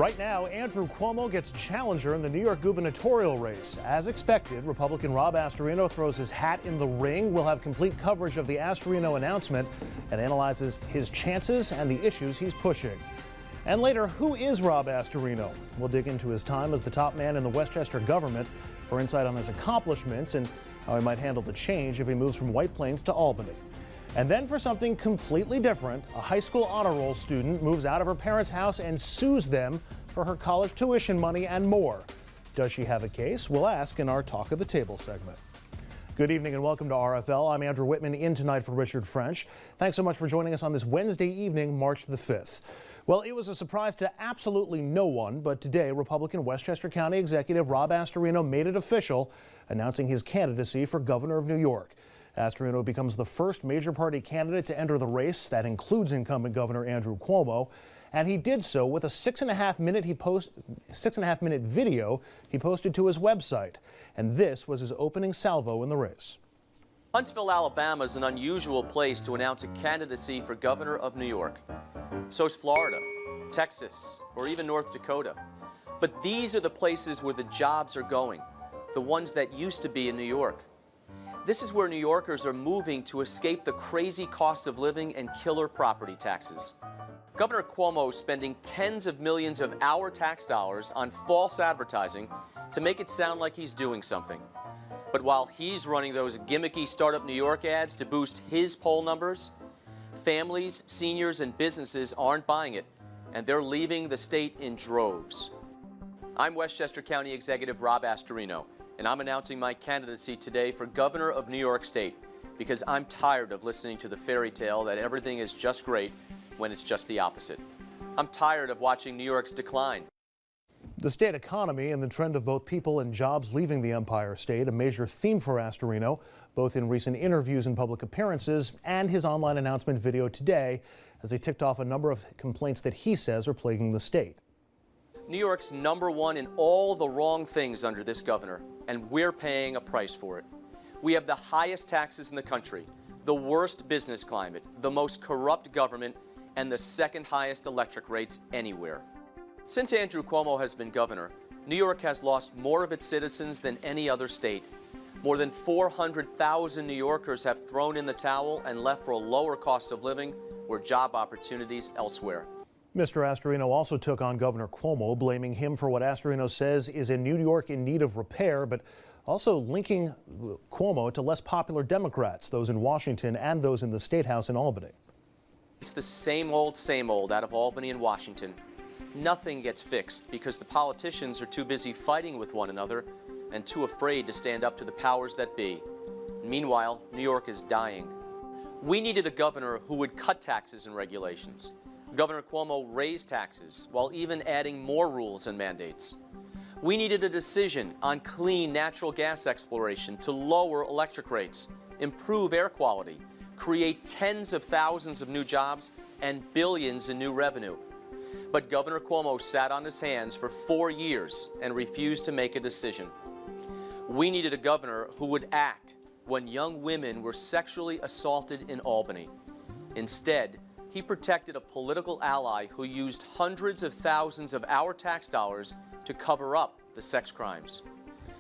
Right now, Andrew Cuomo gets challenger in the New York gubernatorial race. As expected, Republican Rob Astorino throws his hat in the ring. We'll have complete coverage of the Astorino announcement and analyzes his chances and the issues he's pushing. And later, who is Rob Astorino? We'll dig into his time as the top man in the Westchester government for insight on his accomplishments and how he might handle the change if he moves from White Plains to Albany. And then for something completely different, a high school honor roll student moves out of her parents' house and sues them for her college tuition money and more. Does she have a case? We'll ask in our Talk of the Table segment. Good evening and welcome to RFL. I'm Andrew Whitman, in tonight for Richard French. Thanks so much for joining us on this Wednesday evening, March the 5th. Well, it was a surprise to absolutely no one, but today Republican Westchester County Executive Rob Astorino made it official, announcing his candidacy for governor of New York. Astorino becomes the first major party candidate to enter the race. That includes incumbent Governor Andrew Cuomo. And he did so with a 6.5 minute video he posted to his website. And this was his opening salvo in the race. Huntsville, Alabama is an unusual place to announce a candidacy for governor of New York. So is Florida, Texas, or even North Dakota. But these are the places where the jobs are going, the ones that used to be in New York. This is where New Yorkers are moving to escape the crazy cost of living and killer property taxes. Governor Cuomo is spending tens of millions of our tax dollars on false advertising to make it sound like he's doing something. But while he's running those gimmicky Startup New York ads to boost his poll numbers, families, seniors, and businesses aren't buying it, and they're leaving the state in droves. I'm Westchester County Executive Rob Astorino, and I'm announcing my candidacy today for governor of New York State because I'm tired of listening to the fairy tale that everything is just great when it's just the opposite. I'm tired of watching New York's decline. The state economy and the trend of both people and jobs leaving the Empire State, a major theme for Astorino, both in recent interviews and public appearances and his online announcement video today, as he ticked off a number of complaints that he says are plaguing the state. New York's #1 in all the wrong things under this governor, and we're paying a price for it. We have the highest taxes in the country, the worst business climate, the most corrupt government, and the second highest electric rates anywhere. Since Andrew Cuomo has been governor, New York has lost more of its citizens than any other state. More than 400,000 New Yorkers have thrown in the towel and left for a lower cost of living or job opportunities elsewhere. Mr. Astorino also took on Governor Cuomo, blaming him for what Astorino says is a New York in need of repair, but also linking Cuomo to less popular Democrats, those in Washington and those in the State House in Albany. It's the same old out of Albany and Washington. Nothing gets fixed because the politicians are too busy fighting with one another and too afraid to stand up to the powers that be. Meanwhile, New York is dying. We needed a governor who would cut taxes and regulations. Governor Cuomo raised taxes while even adding more rules and mandates. We needed a decision on clean natural gas exploration to lower electric rates, improve air quality, create tens of thousands of new jobs, and billions in new revenue. But Governor Cuomo sat on his hands for 4 years and refused to make a decision. We needed a governor who would act when young women were sexually assaulted in Albany. Instead, he protected a political ally who used hundreds of thousands of our tax dollars to cover up the sex crimes.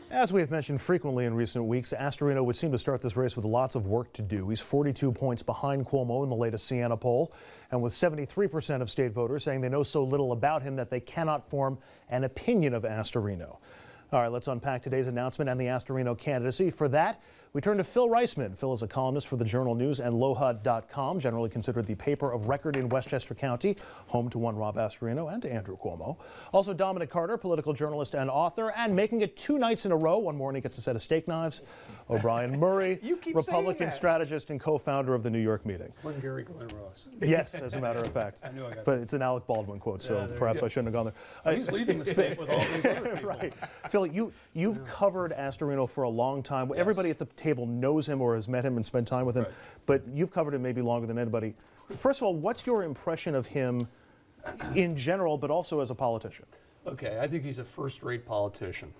As we have mentioned frequently in recent weeks, Astorino would seem to start this race with lots of work to do. He's 42 points behind Cuomo in the latest Siena poll, and with 73% of state voters saying they know so little about him that they cannot form an opinion of Astorino. All right, let's unpack today's announcement and the Astorino candidacy. For that, we turn to Phil Reisman. Phil is a columnist for the Journal News and LoHud.com, generally considered the paper of record in Westchester County, home to one Rob Astorino and to Andrew Cuomo. Also, Dominic Carter, political journalist and author, and making it 2 nights in a row. One morning gets a set of steak knives. O'Brien Murray, Republican strategist and co-founder of the New York meeting. One Gary Glenn Ross. Yes, as a matter of fact. I knew I got but it's an Alec Baldwin quote, so perhaps I shouldn't have gone there. He's leaving the state with all these other people. Right. Phil, you've covered Astorino for a long time. Yes. Everybody at the table knows him or has met him and spent time with him, but you've covered him maybe longer than anybody. First of all, what's your impression of him in general, but also as a politician? Okay, I think he's a first-rate politician.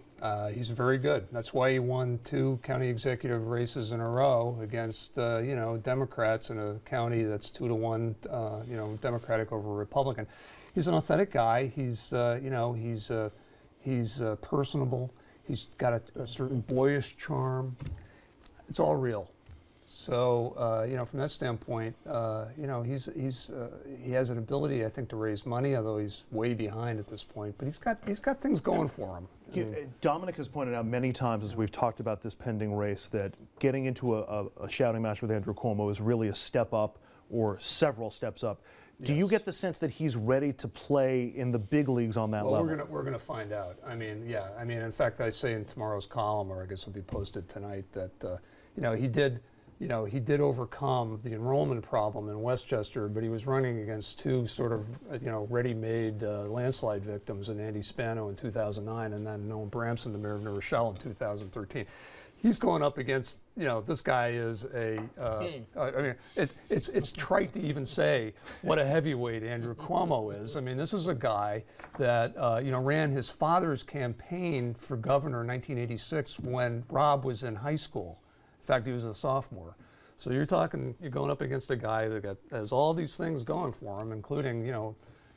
He's very good. That's why he won 2 county executive races in a row against, Democrats in a county that's 2-1, Democratic over Republican. he's an authentic guy. He's he's personable. He's got a certain boyish charm. It's all real. So from that standpoint, he has an ability, I think, to raise money, although he's way behind at this point. But he's got things going for him. Dominic has pointed out many times as we've talked about this pending race that getting into a shouting match with Andrew Cuomo is really a step up or several steps up. Do you get the sense that he's ready to play in the big leagues on that level? We're gonna find out. I mean, yeah. I mean, in fact, I say in tomorrow's column, or I guess it'll be posted tonight, that he did overcome the enrollment problem in Westchester, but he was running against two sort of ready-made landslide victims in Andy Spano in 2009, and then Noam Bramson, the mayor of New Rochelle, in 2013. He's going up against, this guy is I mean, it's trite to even say what a heavyweight Andrew Cuomo is. I mean, this is a guy that, ran his father's campaign for governor in 1986 when Rob was in high school. In fact, he was a sophomore. So you're going up against a guy that has all these things going for him, including,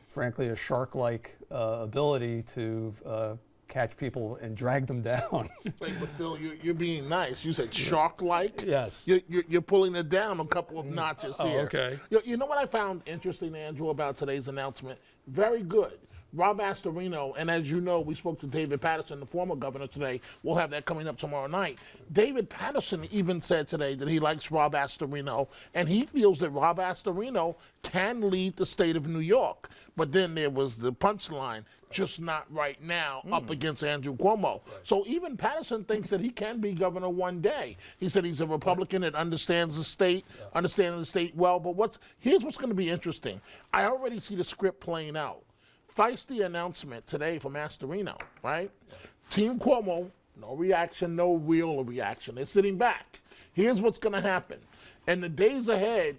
frankly, a shark-like ability to catch people and drag them down. Wait, but Phil, you're being nice. You said shark-like? Yes. You're pulling it down a couple of notches here. Okay. You know what I found interesting, Andrew, about today's announcement? Very good. Rob Astorino, and as you know, we spoke to David Paterson, the former governor, today. We'll have that coming up tomorrow night. David Paterson even said today that he likes Rob Astorino, and he feels that Rob Astorino can lead the state of New York. But then there was the punchline, just not right now, up against Andrew Cuomo. Right. So even Paterson thinks that he can be governor one day. He said he's a Republican that understands the state, understands the state well. But here's what's going to be interesting. I already see the script playing out. Feisty announcement today from Astorino, right? Team Cuomo, no reaction, no real reaction. They're sitting back. Here's what's going to happen. In the days ahead,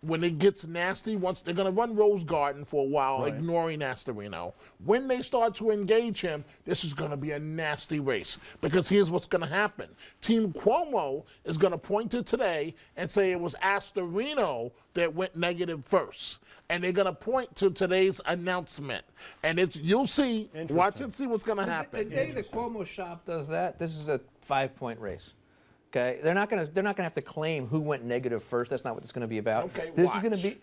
when it gets nasty, once they're going to run Rose Garden for a while, ignoring Astorino. When they start to engage him, this is going to be a nasty race. Because here's what's going to happen. Team Cuomo is going to point to today and say it was Astorino that went negative first. And they're going to point to today's announcement. And you'll see, watch and see what's going to happen. The day the Cuomo shop does that, this is a 5-point race. Okay, they're not going to have to claim who went negative first. That's not what it's going to be about. Okay, this is going to be.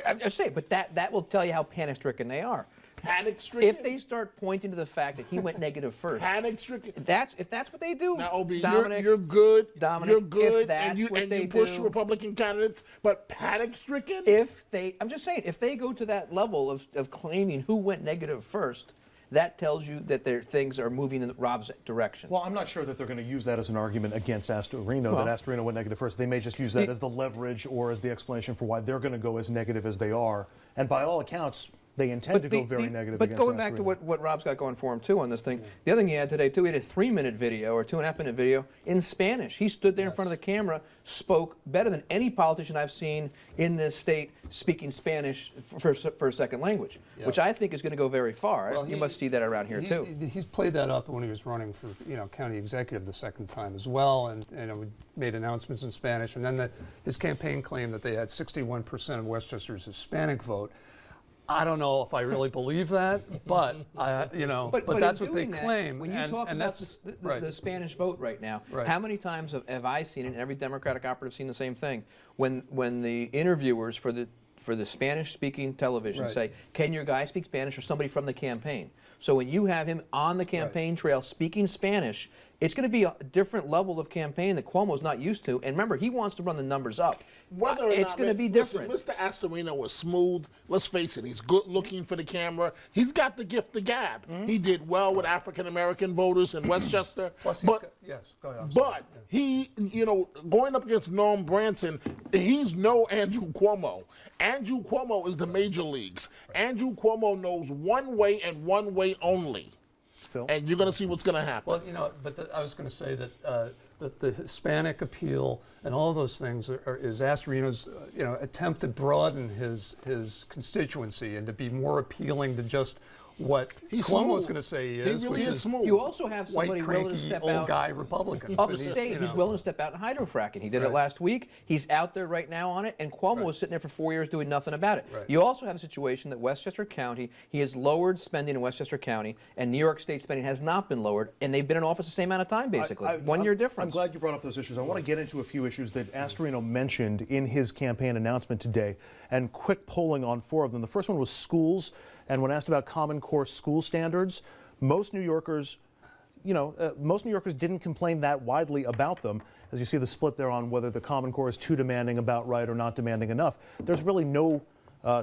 I'm saying, but that will tell you how panic-stricken they are. Panic-stricken. If they start pointing to the fact that he went negative first, panic-stricken. If that's what they do. Now, Obi, Dominic, you're good. Dominic, you're good, if that's and you, what and they you push do, Republican candidates, but panic-stricken. I'm just saying, if they go to that level of claiming who went negative first, that tells you that things are moving in Rob's direction. Well, I'm not sure that they're going to use that as an argument against Astorino, that Astorino went negative first. They may just use that as the leverage or as the explanation for why they're going to go as negative as they are. And by all accounts, they intend to go very negative against Astorino. But going back to what Rob's got going for him, too, on this thing, the other thing he had today, too, he had a 3-minute video or 2.5-minute video in Spanish. He stood there in front of the camera, spoke better than any politician I've seen in this state speaking Spanish for a second language, which I think is going to go very far. Well, you must see that around here, too. He's played that up when he was running for county executive the second time as well, and we made announcements in Spanish. And then his campaign claimed that they had 61% of Westchester's Hispanic vote. I don't know if I really believe that, but but that's what they claim. When you talk about the Spanish vote right now, how many times have I seen it, and every Democratic operative seen the same thing, when the interviewers for the Spanish-speaking television say, "Can your guy speak Spanish?" or somebody from the campaign. So when you have him on the campaign trail speaking Spanish, it's going to be a different level of campaign that Cuomo's not used to. And remember, he wants to run the numbers up. It's going to be different. Listen, Mr. Astorino was smooth. Let's face it, he's good looking for the camera. He's got the gift of gab. He did well with African-American voters in Westchester. Plus, go ahead. But he, going up against Noam Bramson, he's no Andrew Cuomo. Andrew Cuomo is the major leagues. Andrew Cuomo knows one way and one way only. Phil? And you're going to see what's going to happen. Well, I was going to say that the Hispanic appeal and all those things is Astorino's attempt to broaden his constituency and to be more appealing to just what He's Cuomo's smooth. going to say he He is, really which is is smooth. You also have somebody white, willing to cranky, step old out guy Republicans. upstate who's willing to step out in hydrofracking. He did it last week. He's out there right now on it, and Cuomo was sitting there for 4 years doing nothing about it. Right. You also have a situation that Westchester County, he has lowered spending in Westchester County, and New York State spending has not been lowered, and they've been in office the same amount of time, basically. 1 year difference. I'm glad you brought up those issues. I want to get into a few issues that Astorino mentioned in his campaign announcement today, and quick polling on 4 of them. The first one was schools, and when asked about Common Core school standards, most New Yorkers didn't complain that widely about them. As you see the split there on whether the Common Core is too demanding, about right, or not demanding enough. There's really no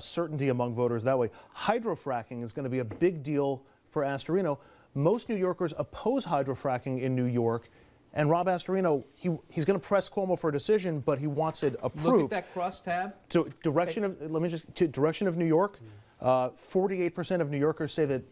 certainty among voters that way. Hydrofracking is going to be a big deal for Astorino. Most New Yorkers oppose hydrofracking in New York, and Rob Astorino, he's going to press Cuomo for a decision, but he wants it approved. Look at that cross tab. So direction of New York, 48% of New Yorkers say that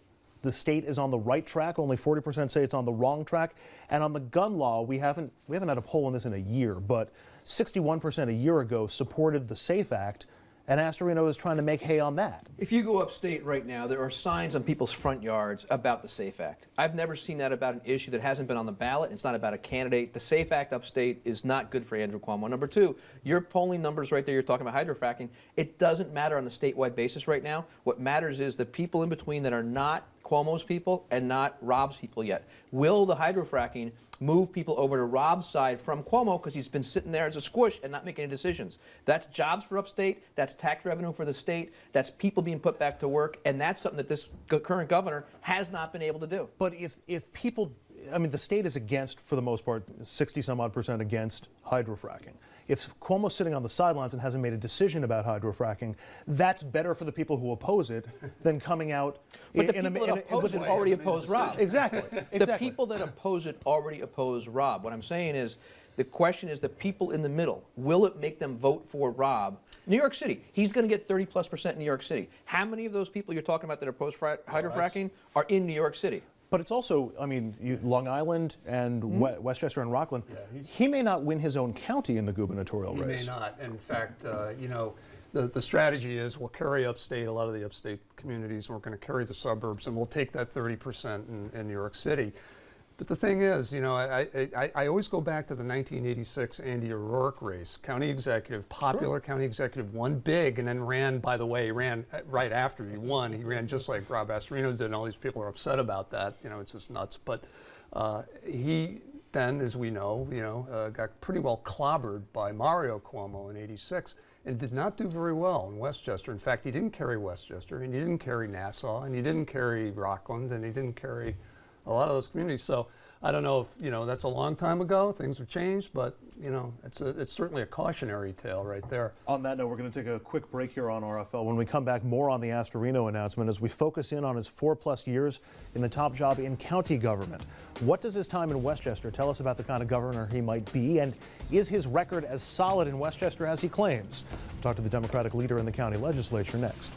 the state is on the right track. Only 40% say it's on the wrong track. And on the gun law, we haven't had a poll on this in a year, but 61% a year ago supported the SAFE Act, and Astorino is trying to make hay on that. If you go upstate right now, there are signs on people's front yards about the SAFE Act. I've never seen that about an issue that hasn't been on the ballot. It's not about a candidate. The SAFE Act upstate is not good for Andrew Cuomo. Number two, your polling numbers right there, you're talking about hydrofracking. It doesn't matter on the statewide basis right now. What matters is the people in between that are not Cuomo's people and not Rob's people yet. Will the hydrofracking move people over to Rob's side from Cuomo because he's been sitting there as a squish and not making any decisions? That's jobs for upstate, that's tax revenue for the state, that's people being put back to work, and that's something that this current governor has not been able to do. But if people, I mean, the state is against, for the most part, 60 some odd percent against hydrofracking. If Cuomo's sitting on the sidelines and hasn't made a decision about hydrofracking, that's better for the people who oppose it than coming out. But the people that oppose it already oppose Rob. Exactly. The people that oppose it already oppose Rob. What I'm saying is, the question is the people in the middle. Will it make them vote for Rob? New York City, he's going to get 30+% in New York City. How many of those people you're talking about that oppose hydrofracking are in New York City? But it's also, I mean, Long Island and Westchester and Rockland, he may not win his own county in the gubernatorial race. He may not. In fact, the strategy is we'll carry upstate, a lot of the upstate communities, and we're going to carry the suburbs, and we'll take that 30% in New York City. But the thing is, I always go back to the 1986 Andy O'Rourke race. County executive, popular county executive, won big and then ran, by the way, he ran right after he won. He ran just like Rob Astorino did, and all these people are upset about that. It's just nuts. But he then, as we know, got pretty well clobbered by Mario Cuomo in '86 and did not do very well in Westchester. In fact, he didn't carry Westchester, and he didn't carry Nassau, and he didn't carry Rockland, and he didn't carry a lot of those communities. So I don't know if, that's a long time ago, things have changed, but, it's certainly a cautionary tale right there. On that note, we're going to take a quick break here on RFL. When we come back, more on the Astorino announcement as we focus in on his 4+ years in the top job in county government. What does his time in Westchester tell us about the kind of governor he might be, and is his record as solid in Westchester as he claims? We'll talk to the Democratic leader in the county legislature next.